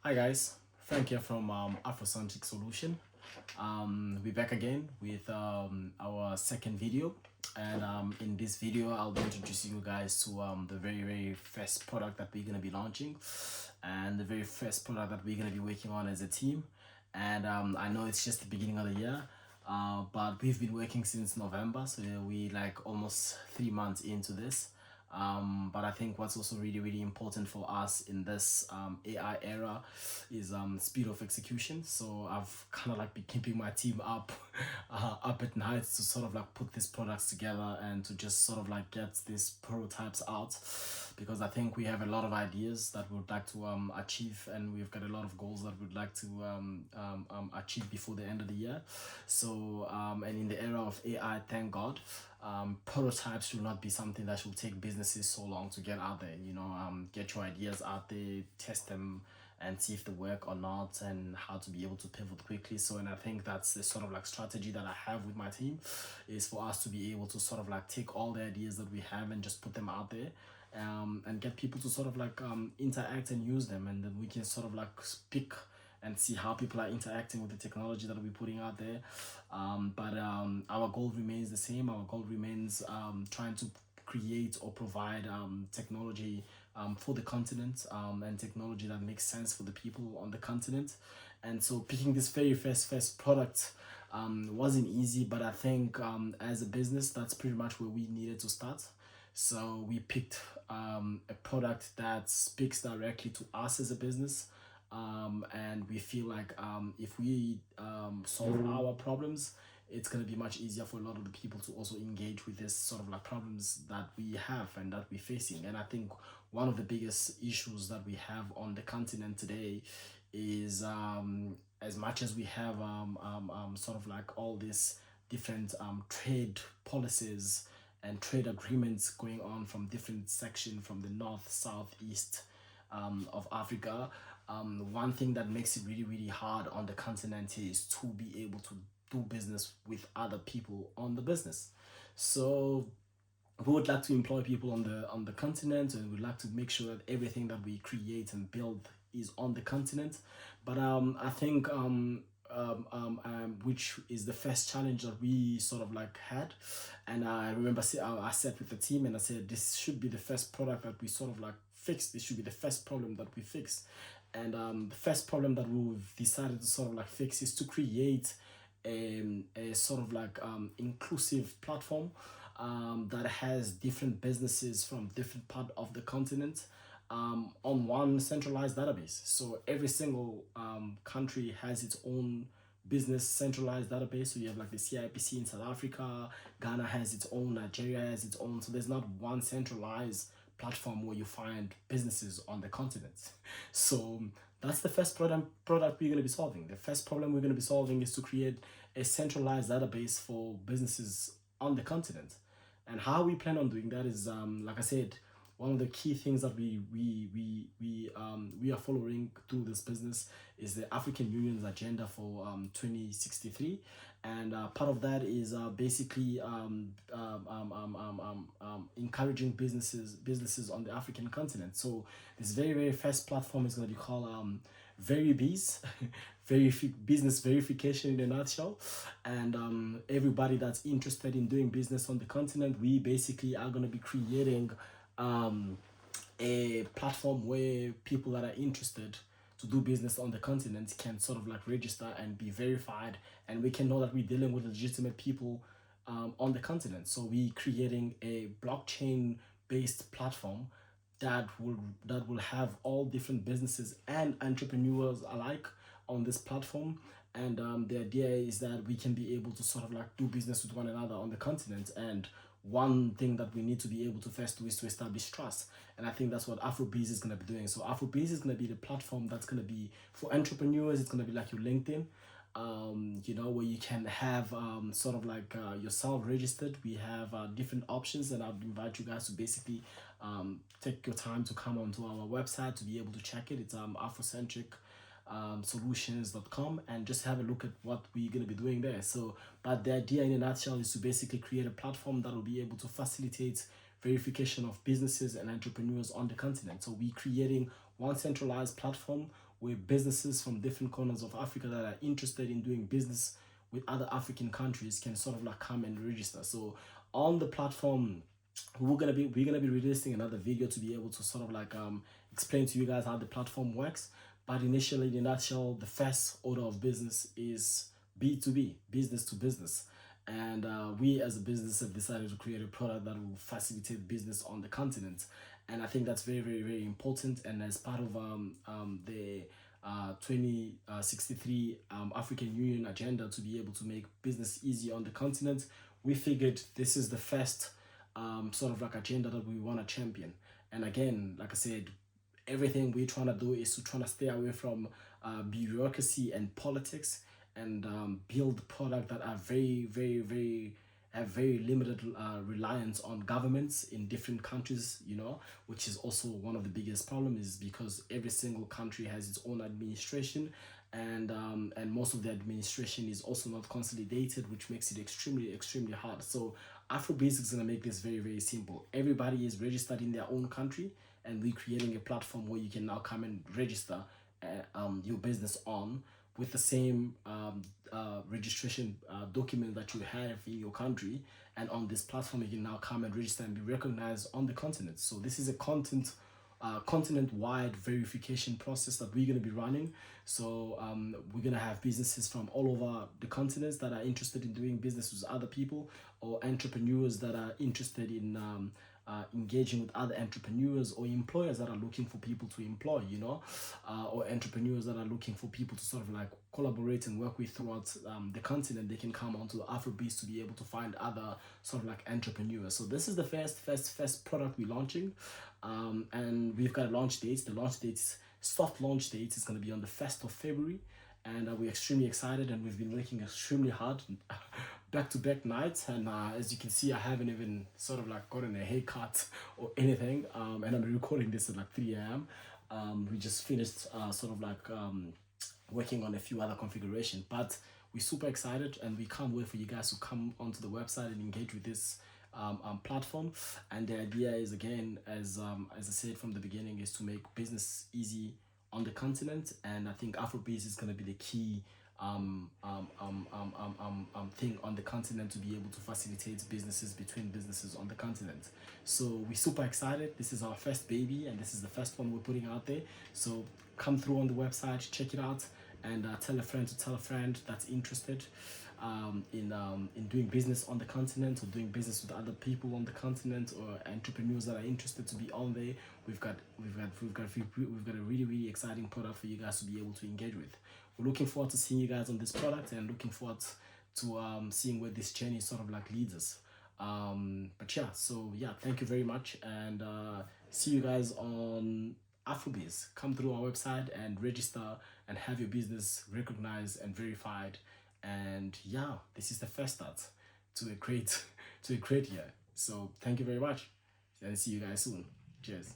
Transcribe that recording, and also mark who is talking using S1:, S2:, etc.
S1: Hi guys, Frank here from Afrocentric Solution. We're back again with our second video, and in this video I'll be introducing you guys to the very first product that we're gonna be launching, and the very first product that we're gonna be working on as a team. And I know it's just the beginning of the year, but we've been working since November, so we like almost 3 months into this. But I think what's also really important for us in this AI era is speed of execution. So I've kind of like been keeping my team up up at night to sort of like put these products together and to just sort of like get these prototypes out, because I think we have a lot of ideas that we would like to achieve, and we've got a lot of goals that we'd like to achieve before the end of the year. So and in the era of AI, thank God, prototypes should not be something that should take businesses so long to get out there. Get your ideas out there, test them, and see if they work or not, and how to be able to pivot quickly. So, and I think that's the sort of like strategy that I have with my team, is for us to be able to sort of like take all the ideas that we have and just put them out there, and get people to sort of like interact and use them, and then we can sort of like pick and see how people are interacting with the technology that we're putting out there. But our goal remains the same. Our goal remains trying to create or provide technology for the continent, and technology that makes sense for the people on the continent. And so picking this very first product wasn't easy, but I think as a business, that's pretty much where we needed to start. So we picked a product that speaks directly to us as a business, and we feel like if we solve our problems, it's going to be much easier for a lot of the people to also engage with this sort of like problems that we have and that we're facing. And I think one of the biggest issues that we have on the continent today is, as much as we have sort of like all these different trade policies and trade agreements going on from different sections, from the north, south, east of Africa. One thing that makes it really hard on the continent is to be able to do business with other people on the business. So we would like to employ people on the continent, and we'd like to make sure that everything that we create and build is on the continent. But I think which is the first challenge that we sort of like had. And I remember I sat with the team and I said, this should be the first product that we sort of like fix. This should be the first problem that we fix. And the first problem that we've decided to sort of like fix is to create a sort of like inclusive platform that has different businesses from different part of the continent on one centralized database. So every single country has its own business centralized database. So you have like the CIPC in South Africa, Ghana has its own, Nigeria has its own. So there's not one centralized platform where you find businesses on the continent. So that's the first product we're going to be solving. The first problem we're going to be solving is to create a centralized database for businesses on the continent. And how we plan on doing that is, like I said, one of the key things that we are following through this business is the African Union's agenda for 2063, and part of that is basically encouraging businesses on the African continent. So this very first platform is going to be called VeriBiz, business verification in a nutshell. And everybody that's interested in doing business on the continent, we basically are going to be creating a platform where people that are interested to do business on the continent can sort of like register and be verified, and we can know that we're dealing with legitimate people on the continent. So we're creating a blockchain based platform that will have all different businesses and entrepreneurs alike on this platform. And the idea is that we can be able to sort of like do business with one another on the continent. And one thing that we need to be able to first do is to establish trust. And I think that's what AfroBiz is going to be doing. So AfroBiz is going to be the platform that's going to be for entrepreneurs. It's going to be like your LinkedIn, where you can have sort of like yourself registered. We have different options, and I'd invite you guys to basically take your time to come onto our website to be able to check it. It's Afrocentric solutions.com, and just have a look at what we're going to be doing there. So, but the idea in a nutshell is to basically create a platform that will be able to facilitate verification of businesses and entrepreneurs on the continent. So we're creating one centralized platform where businesses from different corners of Africa that are interested in doing business with other African countries can sort of like come and register. So on the platform, we're gonna be releasing another video to be able to sort of like explain to you guys how the platform works. But initially, in a nutshell, the first order of business is B2B, business to business. And we as a business have decided to create a product that will facilitate business on the continent. And I think that's very, very, very important. And as part of the 2063 African Union agenda to be able to make business easy on the continent, we figured this is the first sort of like agenda that we want to champion. And again, like I said, everything we're trying to do is to try to stay away from bureaucracy and politics, and build product that are very, very, very have very limited reliance on governments in different countries, you know, which is also one of the biggest problems, is because every single country has its own administration, and most of the administration is also not consolidated, which makes it extremely, extremely hard. So AfroBiz is going to make this very, very simple. Everybody is registered in their own country, and we're creating a platform where you can now come and register your business on with the same registration document that you have in your country. And on this platform, you can now come and register and be recognized on the continent. So this is a continent-wide verification process that we're going to be running. So we're going to have businesses from all over the continents that are interested in doing business with other people, or entrepreneurs that are interested in engaging with other entrepreneurs, or employers that are looking for people to employ, you know, or entrepreneurs that are looking for people to sort of like collaborate and work with throughout the continent. They can come onto the AfroBiz to be able to find other sort of like entrepreneurs. So this is the first product we're launching, and we've got launch dates. The launch dates, soft launch dates, is going to be on the 1st of February, and we're extremely excited, and we've been working extremely hard back-to-back nights. And as you can see, I haven't even sort of like gotten a haircut or anything, and I'm recording this at like 3 a.m. We just finished sort of like working on a few other configuration, but we're super excited, and we can't wait for you guys to come onto the website and engage with this platform. And the idea is, again, as I said from the beginning, is to make business easy on the continent. And I think AfroBiz is going to be the key thing on the continent to be able to facilitate businesses between businesses on the continent. So we're super excited. This is our first baby, and this is the first one we're putting out there. So come through on the website, check it out, and tell a friend to tell a friend that's interested in doing business on the continent, or doing business with other people on the continent, or entrepreneurs that are interested to be on there. We've got a really, really exciting product for you guys to be able to engage with. We're looking forward to seeing you guys on this product, and looking forward to seeing where this journey sort of like leads us. But yeah, so yeah, thank you very much, and see you guys on AfroBiz. Come through our website and register and have your business recognized and verified. And yeah, this is the first start to a great year. So thank you very much, and see you guys soon. Cheers.